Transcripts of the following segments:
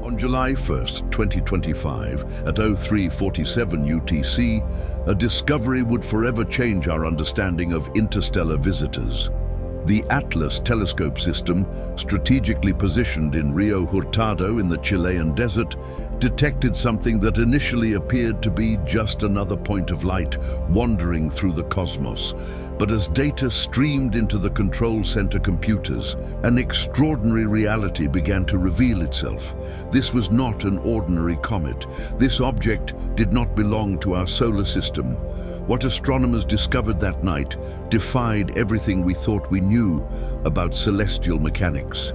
On July 1st, 2025, at 03:47 UTC, a discovery would forever change our understanding of interstellar visitors. The Atlas telescope system, strategically positioned in Rio Hurtado in the Chilean desert, detected something that initially appeared to be just another point of light wandering through the cosmos. But as data streamed into the control center computers, an extraordinary reality began to reveal itself. This was not an ordinary comet. This object did not belong to our solar system. What astronomers discovered that night defied everything we thought we knew about celestial mechanics.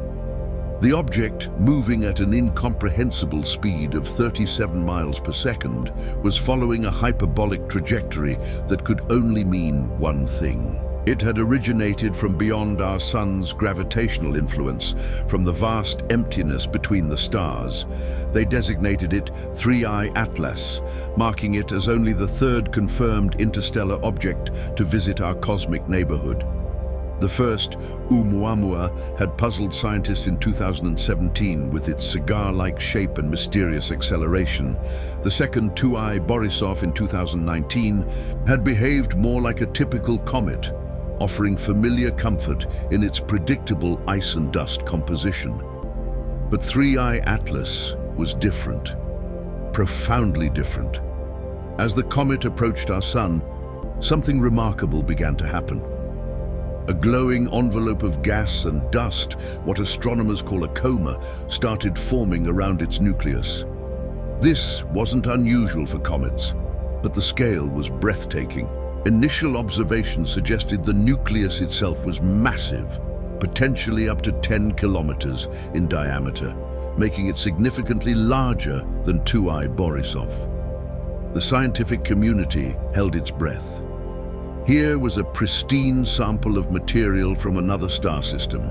The object, moving at an incomprehensible speed of 37 miles per second, was following a hyperbolic trajectory that could only mean one thing. It had originated from beyond our sun's gravitational influence, from the vast emptiness between the stars. They designated it 3I Atlas, marking it as only the third confirmed interstellar object to visit our cosmic neighborhood. The first, Oumuamua, had puzzled scientists in 2017 with its cigar-like shape and mysterious acceleration. The second, 2I Borisov, in 2019, had behaved more like a typical comet, offering familiar comfort in its predictable ice and dust composition. But 3I Atlas was different, profoundly different. As the comet approached our sun, something remarkable began to happen. A glowing envelope of gas and dust, what astronomers call a coma, started forming around its nucleus. This wasn't unusual for comets, but the scale was breathtaking. Initial observations suggested the nucleus itself was massive, potentially up to 10 kilometers in diameter, making it significantly larger than 2I Borisov. The scientific community held its breath. Here was a pristine sample of material from another star system,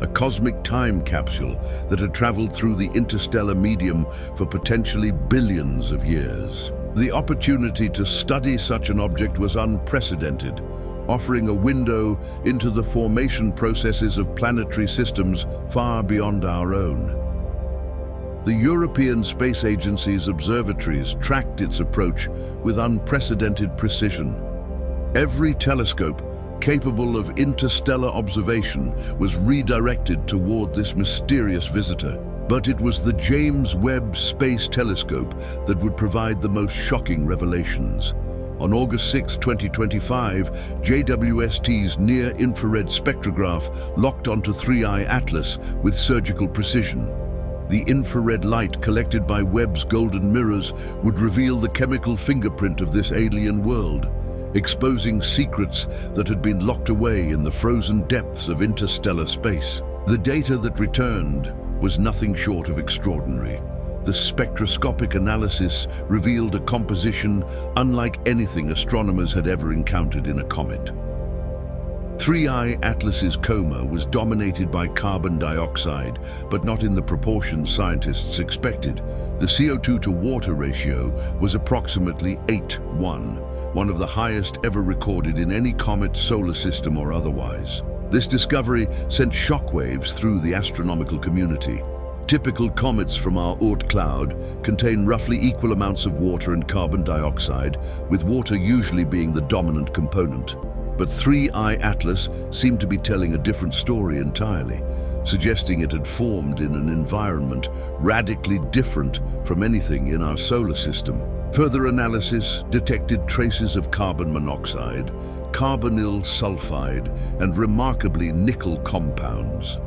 a cosmic time capsule that had traveled through the interstellar medium for potentially billions of years. The opportunity to study such an object was unprecedented, offering a window into the formation processes of planetary systems far beyond our own. The European Space Agency's observatories tracked its approach with unprecedented precision. Every telescope capable of interstellar observation was redirected toward this mysterious visitor. But it was the James Webb Space Telescope that would provide the most shocking revelations. On August 6, 2025, JWST's near-infrared spectrograph locked onto 3I Atlas with surgical precision. The infrared light collected by Webb's golden mirrors would reveal the chemical fingerprint of this alien world, exposing secrets that had been locked away in the frozen depths of interstellar space. The data that returned was nothing short of extraordinary. The spectroscopic analysis revealed a composition unlike anything astronomers had ever encountered in a comet. 3I Atlas's coma was dominated by carbon dioxide, but not in the proportions scientists expected. The CO2 to water ratio was approximately 8:1, one of the highest ever recorded in any comet, solar system or otherwise. This discovery sent shockwaves through the astronomical community. Typical comets from our Oort cloud contain roughly equal amounts of water and carbon dioxide, with water usually being the dominant component. But 3I Atlas seemed to be telling a different story entirely, suggesting it had formed in an environment radically different from anything in our solar system. Further analysis detected traces of carbon monoxide, carbonyl sulfide, and remarkably nickel compounds.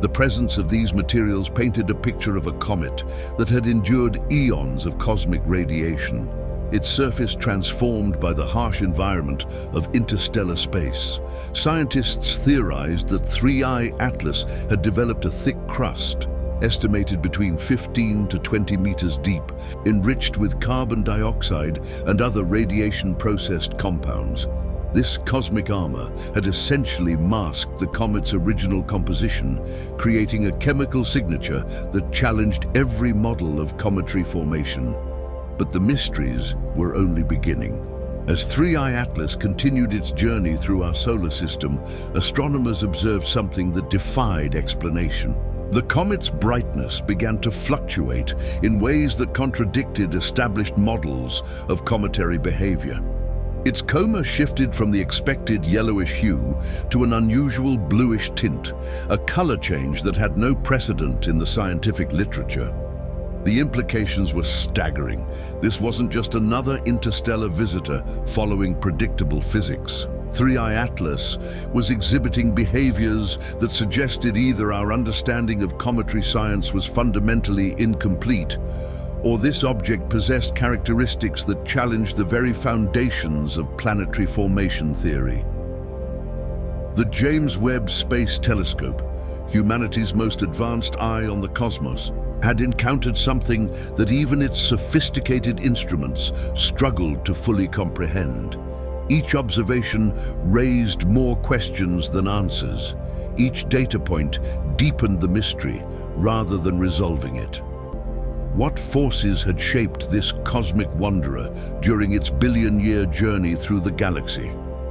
The presence of these materials painted a picture of a comet that had endured eons of cosmic radiation, its surface transformed by the harsh environment of interstellar space. Scientists theorized that 3I Atlas had developed a thick crust, estimated between 15 to 20 meters deep, enriched with carbon dioxide and other radiation-processed compounds. This cosmic armor had essentially masked the comet's original composition, creating a chemical signature that challenged every model of cometary formation. But the mysteries were only beginning. As 3I Atlas continued its journey through our solar system, astronomers observed something that defied explanation. The comet's brightness began to fluctuate in ways that contradicted established models of cometary behavior. Its coma shifted from the expected yellowish hue to an unusual bluish tint, a color change that had no precedent in the scientific literature. The implications were staggering. This wasn't just another interstellar visitor following predictable physics. 3I Atlas was exhibiting behaviors that suggested either our understanding of cometary science was fundamentally incomplete, or this object possessed characteristics that challenged the very foundations of planetary formation theory. The James Webb Space Telescope, humanity's most advanced eye on the cosmos, had encountered something that even its sophisticated instruments struggled to fully comprehend. Each observation raised more questions than answers. Each data point deepened the mystery rather than resolving it. What forces had shaped this cosmic wanderer during its billion-year journey through the galaxy?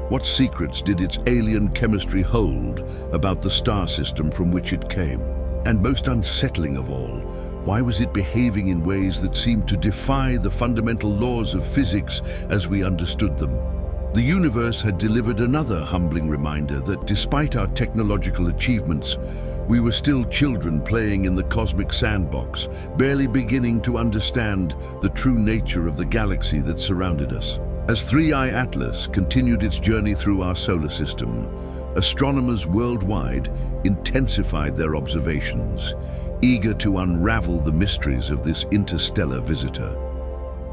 What secrets did its alien chemistry hold about the star system from which it came? And most unsettling of all, why was it behaving in ways that seemed to defy the fundamental laws of physics as we understood them? The universe had delivered another humbling reminder that despite our technological achievements, we were still children playing in the cosmic sandbox, barely beginning to understand the true nature of the galaxy that surrounded us. As 3I Atlas continued its journey through our solar system, astronomers worldwide intensified their observations, eager to unravel the mysteries of this interstellar visitor.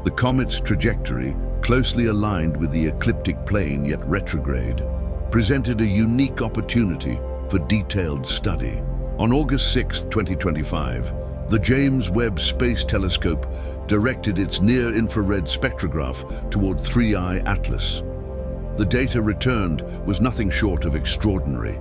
The comet's trajectory, closely aligned with the ecliptic plane yet retrograde, presented a unique opportunity for detailed study. On August 6, 2025, the James Webb Space Telescope directed its near-infrared spectrograph toward 3I Atlas. The data returned was nothing short of extraordinary.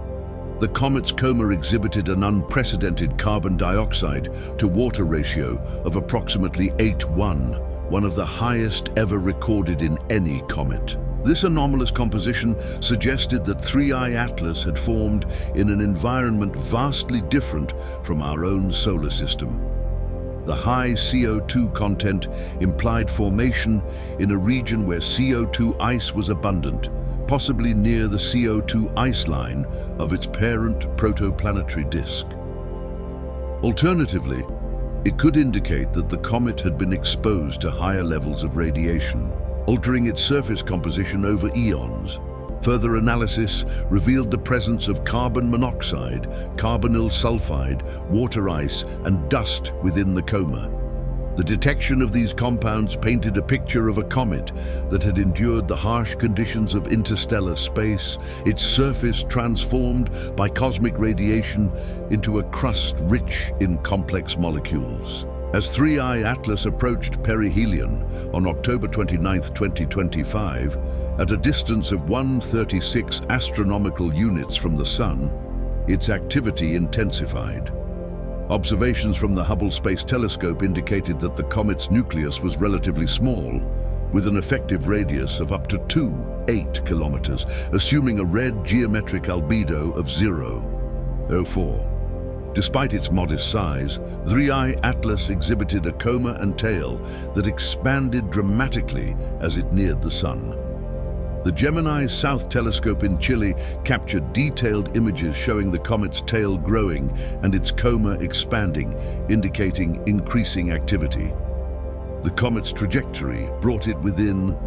The comet's coma exhibited an unprecedented carbon dioxide to water ratio of approximately 8:1, one of the highest ever recorded in any comet. This anomalous composition suggested that 3I Atlas had formed in an environment vastly different from our own solar system. The high CO2 content implied formation in a region where CO2 ice was abundant, possibly near the CO2 ice line of its parent protoplanetary disk. Alternatively, it could indicate that the comet had been exposed to higher levels of radiation, altering its surface composition over eons. Further analysis revealed the presence of carbon monoxide, carbonyl sulfide, water ice, and dust within the coma. The detection of these compounds painted a picture of a comet that had endured the harsh conditions of interstellar space, its surface transformed by cosmic radiation into a crust rich in complex molecules. As 3I Atlas approached perihelion on October 29, 2025, at a distance of 136 astronomical units from the Sun, its activity intensified. Observations from the Hubble Space Telescope indicated that the comet's nucleus was relatively small, with an effective radius of up to 8 kilometers, assuming a red geometric albedo of 0.04. Despite its modest size, 3I Atlas exhibited a coma and tail that expanded dramatically as it neared the Sun. The Gemini South Telescope in Chile captured detailed images showing the comet's tail growing and its coma expanding, indicating increasing activity. The comet's trajectory brought it within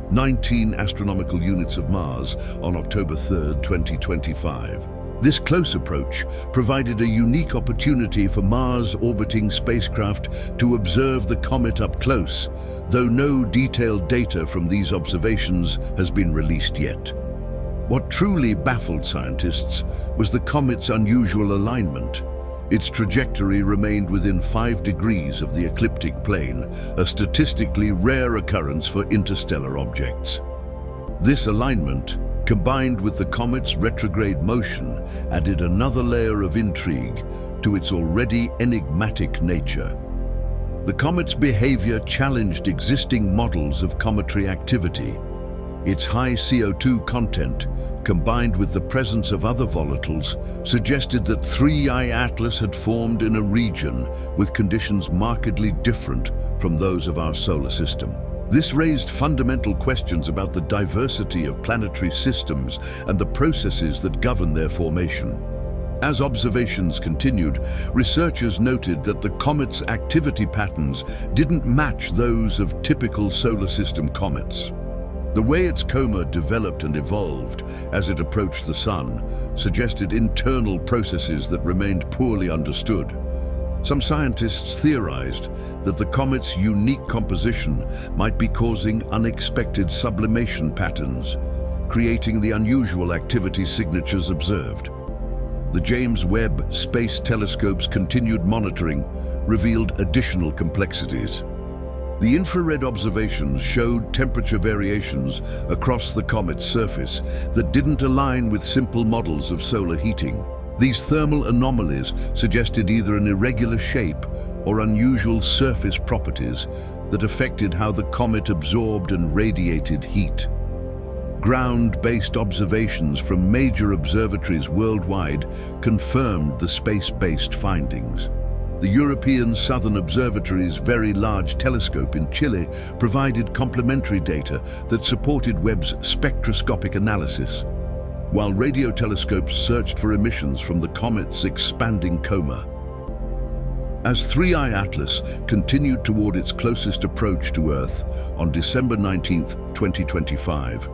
19 astronomical units of Mars on October 3, 2025. This close approach provided a unique opportunity for Mars-orbiting spacecraft to observe the comet up close, though no detailed data from these observations has been released yet. What truly baffled scientists was the comet's unusual alignment. Its trajectory remained within 5 degrees of the ecliptic plane, a statistically rare occurrence for interstellar objects. This alignment, combined with the comet's retrograde motion, added another layer of intrigue to its already enigmatic nature. The comet's behavior challenged existing models of cometary activity. Its high CO2 content, combined with the presence of other volatiles, suggested that 3I Atlas had formed in a region with conditions markedly different from those of our solar system. This raised fundamental questions about the diversity of planetary systems and the processes that govern their formation. As observations continued, researchers noted that the comet's activity patterns didn't match those of typical solar system comets. The way its coma developed and evolved as it approached the Sun suggested internal processes that remained poorly understood. Some scientists theorized that the comet's unique composition might be causing unexpected sublimation patterns, creating the unusual activity signatures observed. The James Webb Space Telescope's continued monitoring revealed additional complexities. The infrared observations showed temperature variations across the comet's surface that didn't align with simple models of solar heating. These thermal anomalies suggested either an irregular shape or unusual surface properties that affected how the comet absorbed and radiated heat. Ground-based observations from major observatories worldwide confirmed the space-based findings. The European Southern Observatory's Very Large Telescope in Chile provided complementary data that supported Webb's spectroscopic analysis, while radio telescopes searched for emissions from the comet's expanding coma. As 3I Atlas continued toward its closest approach to Earth on December 19, 2025,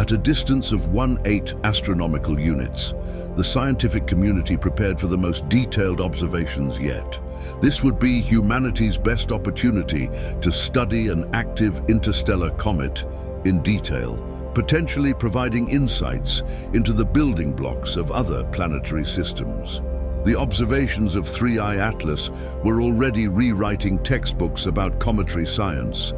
at a distance of 18 astronomical units, the scientific community prepared for the most detailed observations yet. This would be humanity's best opportunity to study an active interstellar comet in detail, potentially providing insights into the building blocks of other planetary systems. The observations of 3I Atlas were already rewriting textbooks about cometary science.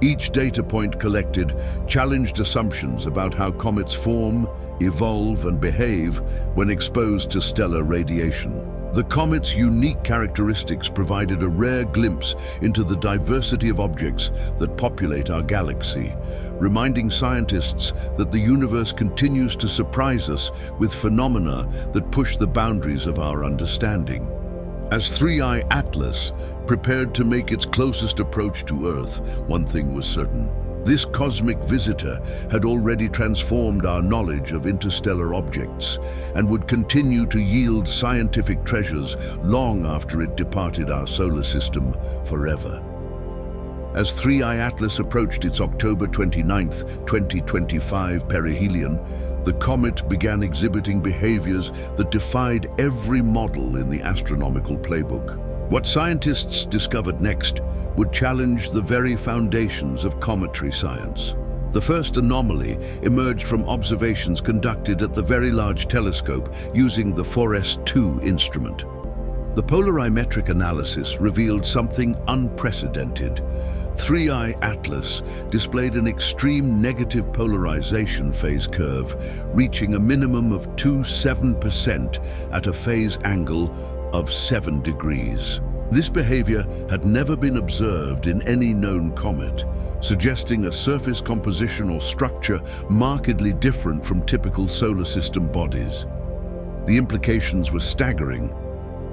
Each data point collected challenged assumptions about how comets form, evolve, and behave when exposed to stellar radiation. The comet's unique characteristics provided a rare glimpse into the diversity of objects that populate our galaxy, reminding scientists that the universe continues to surprise us with phenomena that push the boundaries of our understanding. As 3I Atlas prepared to make its closest approach to Earth, one thing was certain. This cosmic visitor had already transformed our knowledge of interstellar objects and would continue to yield scientific treasures long after it departed our solar system forever. As 3I Atlas approached its October 29, 2025 perihelion, the comet began exhibiting behaviors that defied every model in the astronomical playbook. What scientists discovered next would challenge the very foundations of cometary science. The first anomaly emerged from observations conducted at the Very Large Telescope using the 4S2 instrument. The polarimetric analysis revealed something unprecedented. 3I Atlas displayed an extreme negative polarization phase curve, reaching a minimum of 27% at a phase angle of 7 degrees. This behavior had never been observed in any known comet, suggesting a surface composition or structure markedly different from typical solar system bodies. The implications were staggering.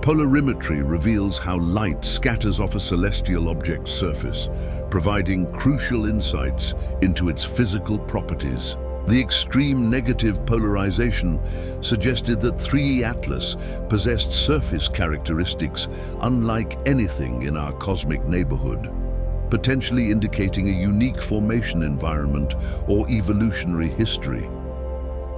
Polarimetry reveals how light scatters off a celestial object's surface, providing crucial insights into its physical properties. The extreme negative polarization suggested that 3I Atlas possessed surface characteristics unlike anything in our cosmic neighborhood, potentially indicating a unique formation environment or evolutionary history.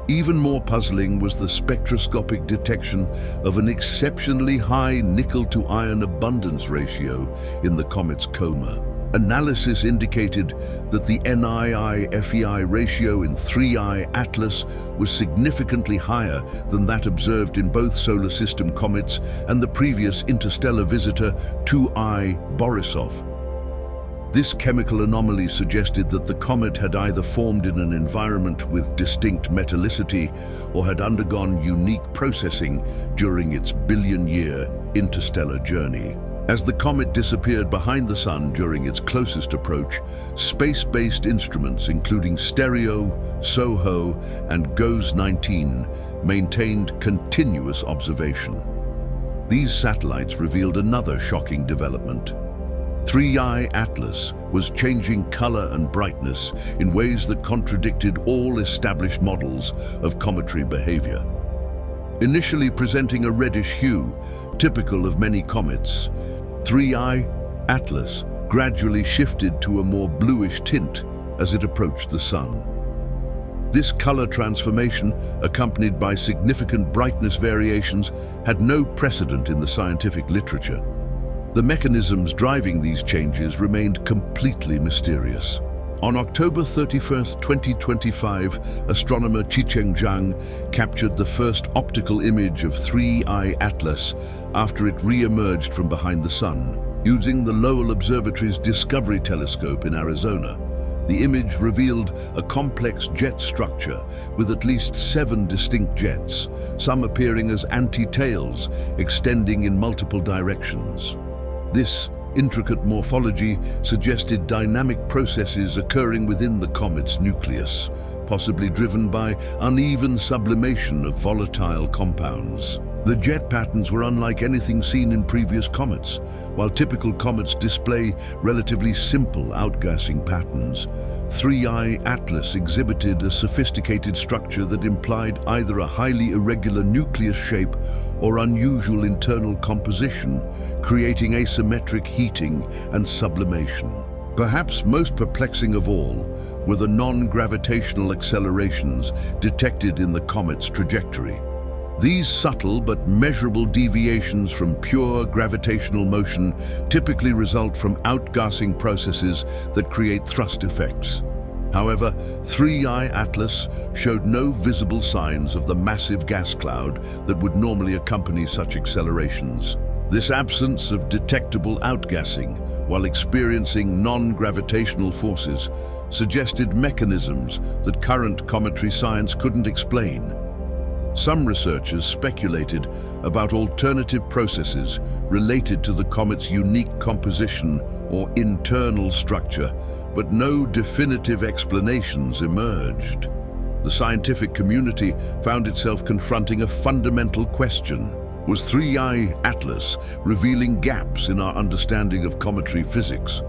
Even more puzzling was the spectroscopic detection of an exceptionally high nickel-to-iron abundance ratio in the comet's coma. Analysis indicated that the NiI-FeI ratio in 3I Atlas was significantly higher than that observed in both solar system comets and the previous interstellar visitor 2I Borisov. This chemical anomaly suggested that the comet had either formed in an environment with distinct metallicity or had undergone unique processing during its billion-year interstellar journey. As the comet disappeared behind the Sun during its closest approach, space-based instruments including STEREO, SOHO, and GOES-19 maintained continuous observation. These satellites revealed another shocking development. 3I Atlas was changing color and brightness in ways that contradicted all established models of cometary behavior. Initially presenting a reddish hue, typical of many comets, 3I Atlas gradually shifted to a more bluish tint as it approached the Sun. This color transformation, accompanied by significant brightness variations, had no precedent in the scientific literature. The mechanisms driving these changes remained completely mysterious. On October 31, 2025, astronomer Qicheng Zhang captured the first optical image of 3I Atlas after it re-emerged from behind the Sun, using the Lowell Observatory's Discovery Telescope in Arizona. The image revealed a complex jet structure with at least 7 distinct jets, some appearing as anti-tails extending in multiple directions. This intricate morphology suggested dynamic processes occurring within the comet's nucleus, possibly driven by uneven sublimation of volatile compounds. The jet patterns were unlike anything seen in previous comets. While typical comets display relatively simple outgassing patterns, 3I Atlas exhibited a sophisticated structure that implied either a highly irregular nucleus shape or unusual internal composition, creating asymmetric heating and sublimation. Perhaps most perplexing of all were the non-gravitational accelerations detected in the comet's trajectory. These subtle but measurable deviations from pure gravitational motion typically result from outgassing processes that create thrust effects. However, 3I Atlas showed no visible signs of the massive gas cloud that would normally accompany such accelerations. This absence of detectable outgassing, while experiencing non-gravitational forces, suggested mechanisms that current cometary science couldn't explain. Some researchers speculated about alternative processes related to the comet's unique composition or internal structure, but no definitive explanations emerged. The scientific community found itself confronting a fundamental question. Was 3I Atlas revealing gaps in our understanding of cometary physics?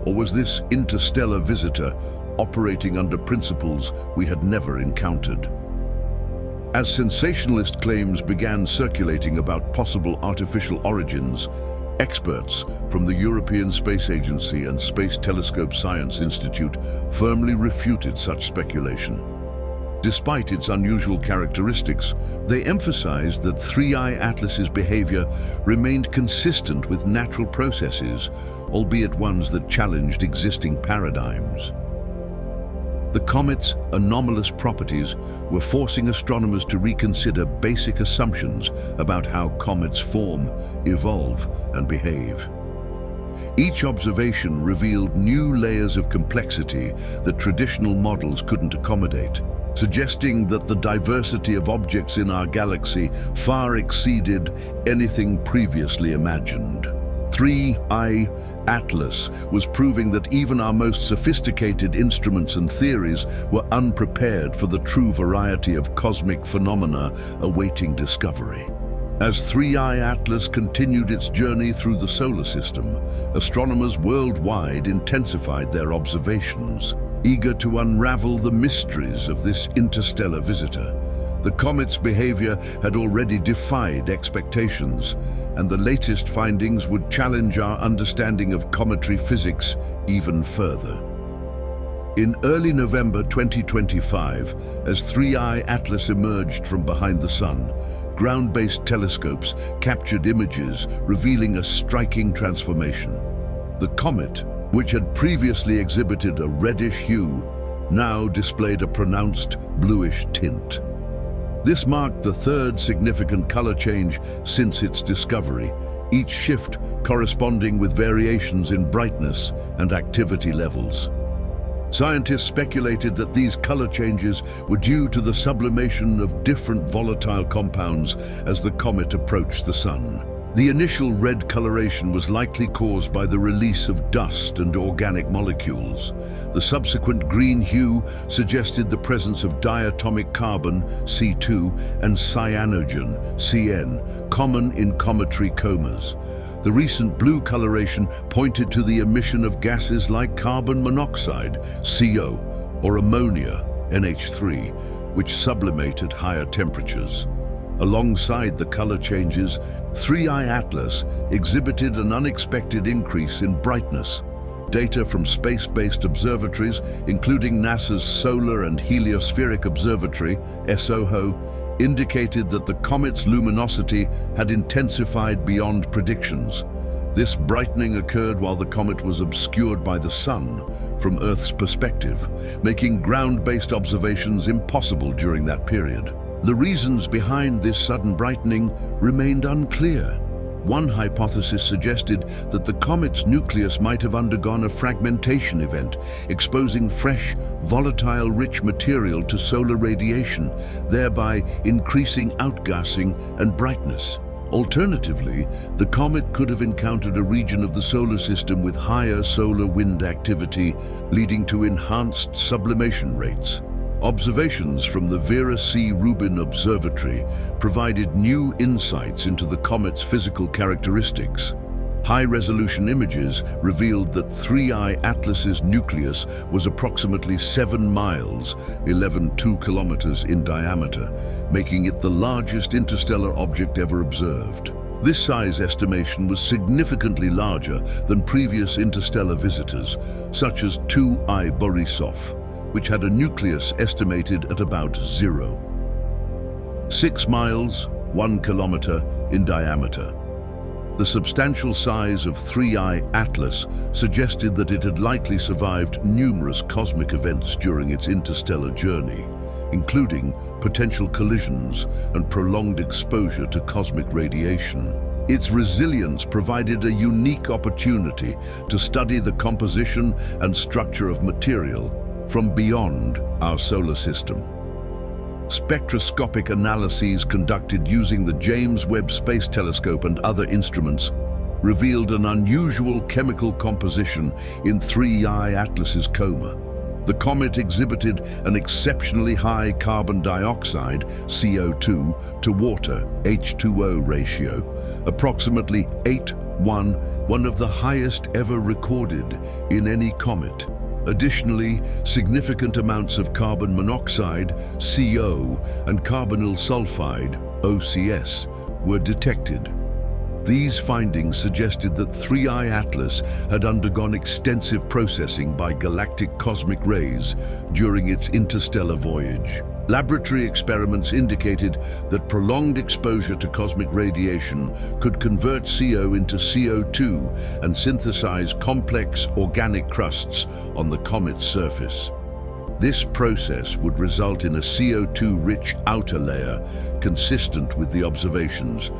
Or was this interstellar visitor operating under principles we had never encountered? As sensationalist claims began circulating about possible artificial origins, experts from the European Space Agency and Space Telescope Science Institute firmly refuted such speculation. Despite its unusual characteristics, they emphasized that 3I Atlas's behavior remained consistent with natural processes, albeit ones that challenged existing paradigms. The comet's anomalous properties were forcing astronomers to reconsider basic assumptions about how comets form, evolve, and behave. Each observation revealed new layers of complexity that traditional models couldn't accommodate, suggesting that the diversity of objects in our galaxy far exceeded anything previously imagined. 3I Atlas was proving that even our most sophisticated instruments and theories were unprepared for the true variety of cosmic phenomena awaiting discovery. As 3I Atlas continued its journey through the solar system, astronomers worldwide intensified their observations, eager to unravel the mysteries of this interstellar visitor. The comet's behavior had already defied expectations, and the latest findings would challenge our understanding of cometary physics even further. In early November 2025, as 3I Atlas emerged from behind the Sun, ground-based telescopes captured images revealing a striking transformation. The comet, which had previously exhibited a reddish hue, now displayed a pronounced bluish tint. This marked the third significant color change since its discovery, each shift corresponding with variations in brightness and activity levels. Scientists speculated that these color changes were due to the sublimation of different volatile compounds as the comet approached the Sun. The initial red coloration was likely caused by the release of dust and organic molecules. The subsequent green hue suggested the presence of diatomic carbon, C2, and cyanogen, Cn, common in cometary comas. The recent blue coloration pointed to the emission of gases like carbon monoxide, CO, or ammonia, NH3, which sublimate at higher temperatures. Alongside the color changes, 3I Atlas exhibited an unexpected increase in brightness. Data from space-based observatories, including NASA's Solar and Heliospheric Observatory, SOHO, indicated that the comet's luminosity had intensified beyond predictions. This brightening occurred while the comet was obscured by the sun from Earth's perspective, making ground-based observations impossible during that period. The reasons behind this sudden brightening remained unclear. One hypothesis suggested that the comet's nucleus might have undergone a fragmentation event, exposing fresh, volatile-rich material to solar radiation, thereby increasing outgassing and brightness. Alternatively, the comet could have encountered a region of the solar system with higher solar wind activity, leading to enhanced sublimation rates. Observations from the Vera C. Rubin Observatory provided new insights into the comet's physical characteristics. High-resolution images revealed that 3I Atlas's nucleus was approximately 7 miles, 2 kilometers in diameter, making it the largest interstellar object ever observed. This size estimation was significantly larger than previous interstellar visitors, such as 2I Borisov, which had a nucleus estimated at about 0. 6 miles, 1 kilometer in diameter. The substantial size of 3I Atlas suggested that it had likely survived numerous cosmic events during its interstellar journey, including potential collisions and prolonged exposure to cosmic radiation. Its resilience provided a unique opportunity to study the composition and structure of material from beyond our solar system. Spectroscopic analyses conducted using the James Webb Space Telescope and other instruments revealed an unusual chemical composition in 3I Atlas's coma. The comet exhibited an exceptionally high carbon dioxide, CO2, to water, H2O ratio, approximately 8:1, one of the highest ever recorded in any comet. Additionally, significant amounts of carbon monoxide, CO, and carbonyl sulfide, OCS, were detected. These findings suggested that 3I Atlas had undergone extensive processing by galactic cosmic rays during its interstellar voyage. Laboratory experiments indicated that prolonged exposure to cosmic radiation could convert CO into CO2 and synthesize complex organic crusts on the comet's surface. This process would result in a CO2-rich outer layer consistent with the observations.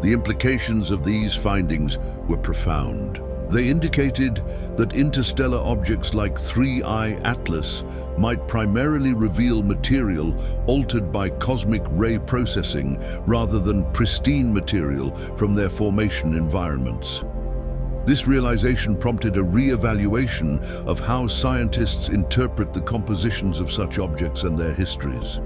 The implications of these findings were profound. They indicated that interstellar objects like 3I Atlas might primarily reveal material altered by cosmic ray processing rather than pristine material from their formation environments. This realization prompted a re-evaluation of how scientists interpret the compositions of such objects and their histories.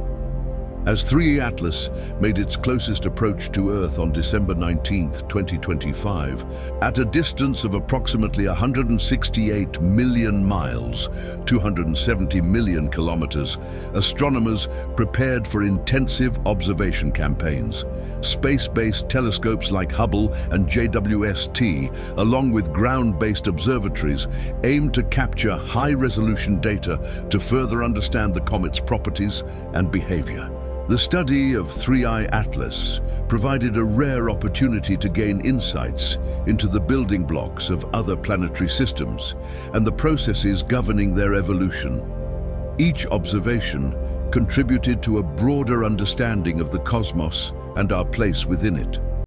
As 3I Atlas made its closest approach to Earth on December 19, 2025, at a distance of approximately 168 million miles, 270 million kilometers, astronomers prepared for intensive observation campaigns. Space-based telescopes like Hubble and JWST, along with ground-based observatories, aim to capture high-resolution data to further understand the comet's properties and behavior. The study of 3I Atlas provided a rare opportunity to gain insights into the building blocks of other planetary systems and the processes governing their evolution. Each observation contributed to a broader understanding of the cosmos and our place within it.